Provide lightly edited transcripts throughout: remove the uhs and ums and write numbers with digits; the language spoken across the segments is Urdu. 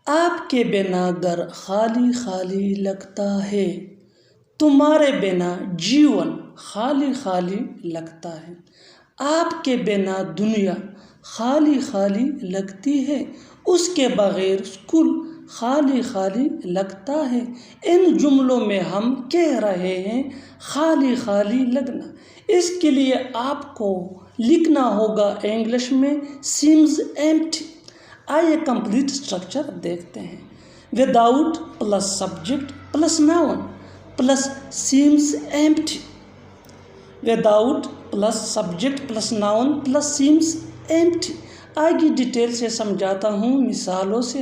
آپ کے بنا گھر خالی خالی لگتا ہے، تمہارے بنا جیون خالی خالی لگتا ہے۔ آپ کے بنا دنیا خالی خالی لگتی ہے، اس کے بغیر اسکول خالی خالی لگتا ہے۔ ان جملوں میں ہم کہہ رہے ہیں خالی خالی لگنا۔ اس کے لیے آپ کو لکھنا ہوگا انگلش میں seems empty۔ آئیے کمپلیٹ اسٹرکچر دیکھتے ہیں۔ Without plus subject plus noun plus seems empty۔ Without plus subject plus noun plus seems empty۔ آگے ڈیٹیل سے سمجھاتا ہوں مثالوں سے۔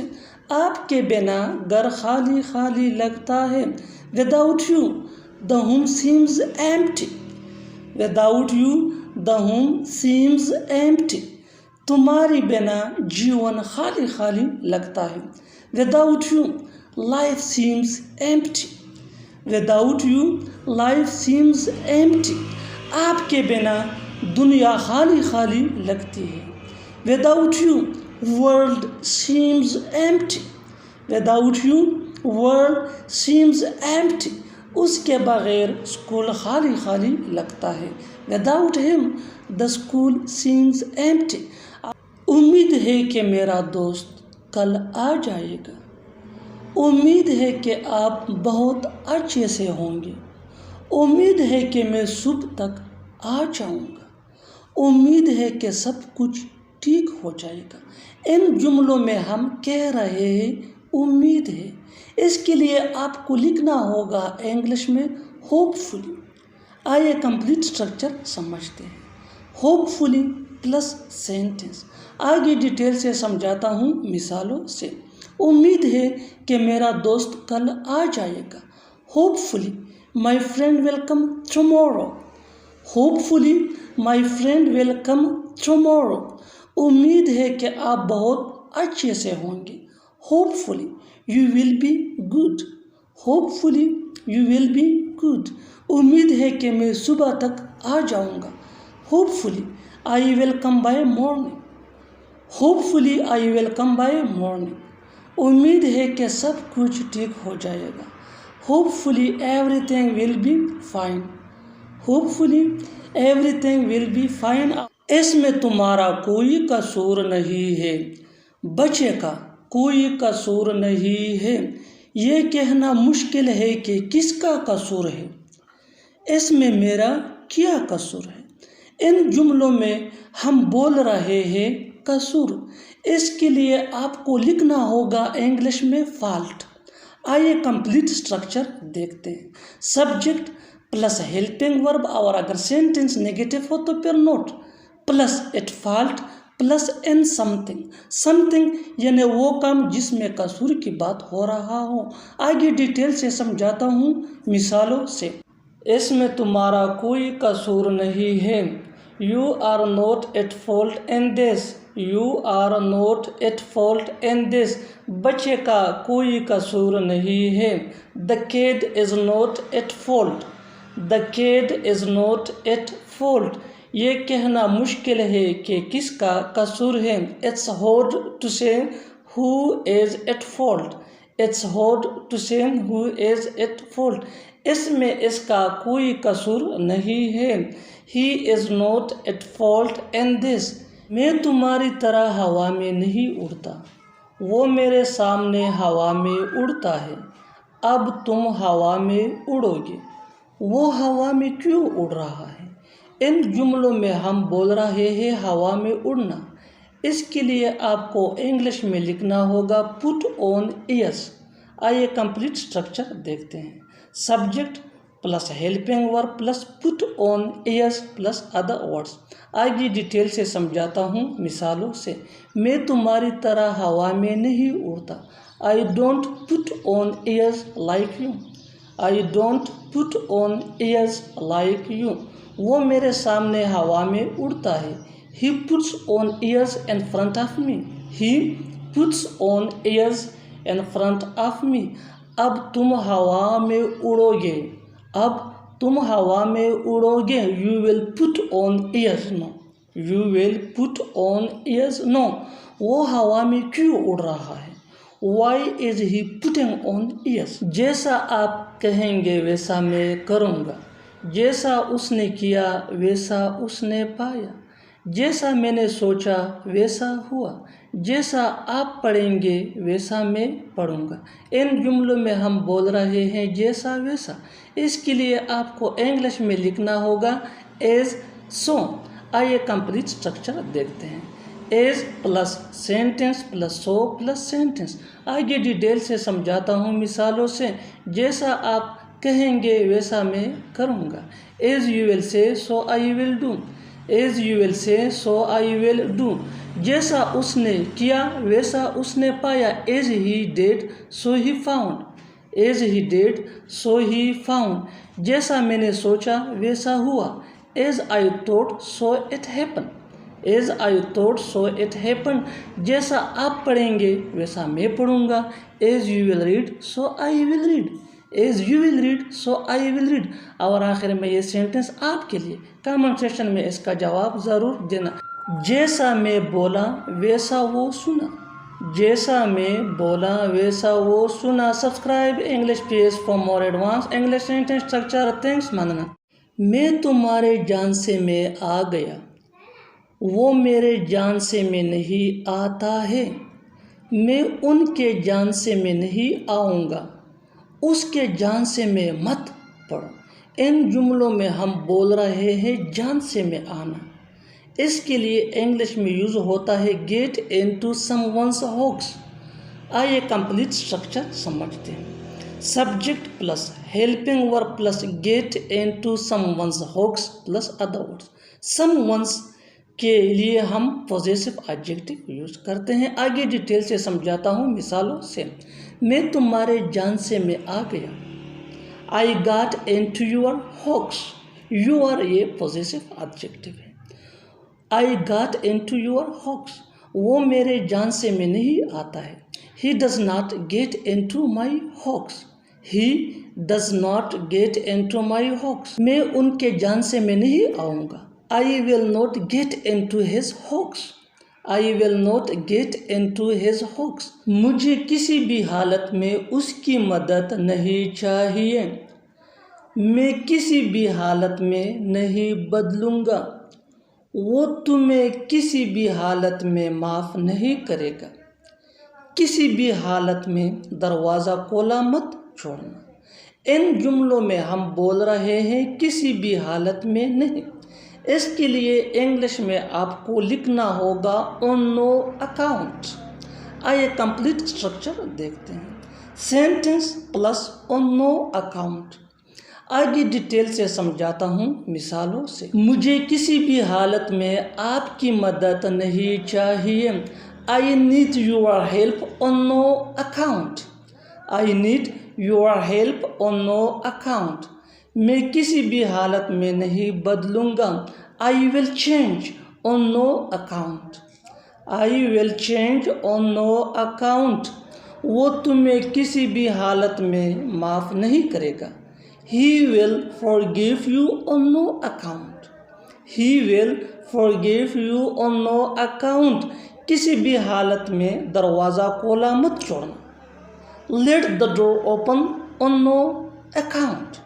آپ کے بنا گھر خالی خالی لگتا ہے۔ Without you the home seems empty۔ Without you the home seems empty۔ تمہاری بنا جیون خالی خالی لگتا ہے۔ Without you life seems empty۔ Without you life seems empty۔ آپ کے بنا دنیا خالی خالی لگتی ہے۔ Without you world seems empty۔ Without you world seems empty۔ اس کے بغیر اسکول خالی خالی لگتا ہے۔ Without him the school seems empty۔ امید ہے کہ میرا دوست کل آ جائے گا۔ امید ہے کہ آپ بہت اچھے سے ہوں گے۔ امید ہے کہ میں صبح تک آ جاؤں گا۔ امید ہے کہ سب کچھ ٹھیک ہو جائے گا۔ ان جملوں میں ہم کہہ رہے ہیں امید ہے۔ اس کے لیے آپ کو لکھنا ہوگا انگلش میں ہوپ فلی۔ آئیے کمپلیٹ اسٹرکچر سمجھتے ہیں۔ ہوپ فلی پلس سینٹنس۔ آگے ڈیٹیل سے سمجھاتا ہوں مثالوں سے۔ امید ہے کہ میرا دوست کل آ جائے گا۔ Hopefully my friend will come tomorrow. Hopefully my friend will come tomorrow. امید ہے کہ آپ بہت اچھے سے ہوں گے۔ Hopefully you will be good. Hopefully you will be good. امید ہے کہ میں صبح تک آ جاؤں گا۔ Hopefully I will come by morning. Hopefully I will come by morning. امید ہے کہ سب کچھ ٹھیک ہو جائے گا۔ Hopefully everything will be fine. Hopefully everything will be fine. اس میں تمہارا کوئی قصور نہیں ہے۔ بچے کا کوئی قصور نہیں ہے۔ یہ کہنا مشکل ہے کہ کس کا قصور ہے۔ اس میں میرا کیا قصور ہے۔ ان جملوں میں ہم بول رہے ہیں قصور۔ اس کے لیے آپ کو لکھنا ہوگا انگلش میں فالٹ۔ آئیے کمپلیٹ اسٹرکچر دیکھتے ہیں۔ سبجیکٹ پلس ہیلپنگ ورب، اور اگر سینٹنس نیگیٹو ہو تو پھر not, plus at fault plus in something. Something یعنی وہ کام جس میں قصور کی بات ہو رہا ہو۔ آگے ڈیٹیل سے سمجھاتا ہوں مثالوں سے۔ اس میں تمہارا کوئی قصور نہیں ہے۔ You are not at fault in this۔ You are not at fault in this۔ بچے کا کوئی قصور نہیں ہے۔ The kid is not at fault۔ The kid is not at fault۔ یہ کہنا مشکل ہے کہ کس کا قصور ہے۔ It's hard to say who is at fault۔ It's hard to say who is at fault۔ اس میں اس کا کوئی قصور نہیں ہے۔ He is not at fault in this۔ میں تمہاری طرح ہوا میں نہیں اڑتا۔ وہ میرے سامنے ہوا میں اڑتا ہے۔ اب تم ہوا میں اڑو گے۔ وہ ہوا میں کیوں اڑ رہا ہے۔ ان جملوں میں ہم بول رہے ہیں ہوا میں اڑنا۔ اس کے لیے آپ کو انگلش میں لکھنا ہوگا put on airs۔ آئیے کمپلیٹ اسٹرکچر دیکھتے ہیں۔ Subject plus helping verb plus put on airs plus other words. آگے ڈیٹیل سے سمجھاتا ہوں مثالوں سے۔ میں تمہاری طرح ہوا میں نہیں اڑتا۔ I don't put on airs like you۔ I don't put on airs like you۔ وہ میرے سامنے ہوا میں اڑتا ہے۔ He puts on airs in front of me۔ He puts on airs in front of me۔ اب تم ہوا میں اڑو گے۔ اب تم ہوا میں اڑو گے۔ You will put on airs no۔ You will put on airs no۔ وہ ہوا میں کیوں اڑ رہا ہے۔ Why is he putting on ears? جیسا آپ کہیں گے ویسا میں کروں گا. جیسا اس نے کیا ویسا اس نے پایا. جیسا میں نے سوچا ویسا ہوا. جیسا آپ پڑھیں گے ویسا میں پڑھوں گا. ان جملوں میں ہم بول رہے ہیں جیسا ویسا. اس کے لیے آپ کو انگلش میں لکھنا ہوگا ایز سو. آئیے کمپلیٹ اسٹرکچر دیکھتے ہیں. As plus sentence plus so plus sentence. آگے ڈیٹیل سے سمجھاتا ہوں مثالوں سے. جیسا آپ کہیں گے ویسا میں کروں گا. As you will say so I will do. As you will say so I will do. جیسا اس نے کیا ویسا اس نے پایا. As he did so he found. As he did so he found. جیسا میں نے سوچا ویسا ہوا. As I thought so it happen. As I thought so it happen. جیسا آپ پڑھیں گے ویسا میں پڑھوں گا. As you will read so I will read. As you will read so I will read. اور آخر میں یہ سینٹینس آپ کے لیے. کامنٹ سیکشن میں اس کا جواب ضرور دینا. جیسا میں بولا ویسا وہ سنا. جیسا میں بولا ویسا وہ سنا. Subscribe English page for more advance English sentence structure. Thanks ماننا. میں تمہارے جان سے میں آ گیا. وہ میرے جان سے میں نہیں آتا ہے. میں ان کے جان سے میں نہیں آؤں گا. اس کے جان سے میں مت پڑھو. ان جملوں میں ہم بول رہے ہیں جان سے میں آنا. اس کے لیے انگلش میں یوز ہوتا ہے get into someone's hooks. آئیے کمپلیٹ اسٹرکچر سمجھتے ہیں. Subject plus helping verb plus get into someone's hooks plus other words. Someone's کے لیے ہم پوزیسو ایڈجیکٹو یوز کرتے ہیں. آگے ڈیٹیل سے سمجھاتا ہوں مثالوں سے. میں تمہارے جان سے میں آ گیا. I got into your hooks. Your یہ پوزیسو ایڈجیکٹو ہے. I got into your hooks. وہ میرے جان سے میں نہیں آتا ہے. He does not get into my hooks. He does not get into my hooks. میں ان کے جان سے میں نہیں آؤں گا. I will not get into his hoax. I will not get into his hoax. مجھے کسی بھی حالت میں اس کی مدد نہیں چاہیے. میں کسی بھی حالت میں نہیں بدلوں گا. وہ تمہیں کسی بھی حالت میں معاف نہیں کرے گا. کسی بھی حالت میں دروازہ کھولا مت چھوڑنا. ان جملوں میں ہم بول رہے ہیں کسی بھی حالت میں نہیں. اس کے لیے انگلش میں آپ کو لکھنا ہوگا آن نو اکاؤنٹ. آئیے کمپلیٹ اسٹرکچر دیکھتے ہیں. Sentence plus on no account. آگے ڈیٹیل سے سمجھاتا ہوں مثالوں سے. مجھے کسی بھی حالت میں آپ کی مدد نہیں چاہیے. I need your help on no account. I need your help on no account. میں کسی بھی حالت میں نہیں بدلوں گا. I will change on no account. I will change on no account. وہ تمہیں کسی بھی حالت میں معاف نہیں کرے گا. ہی ول forgive you on no account. He will forgive you on no account. کسی بھی حالت میں دروازہ کھولا مت چھوڑنا. Let the door open on no account.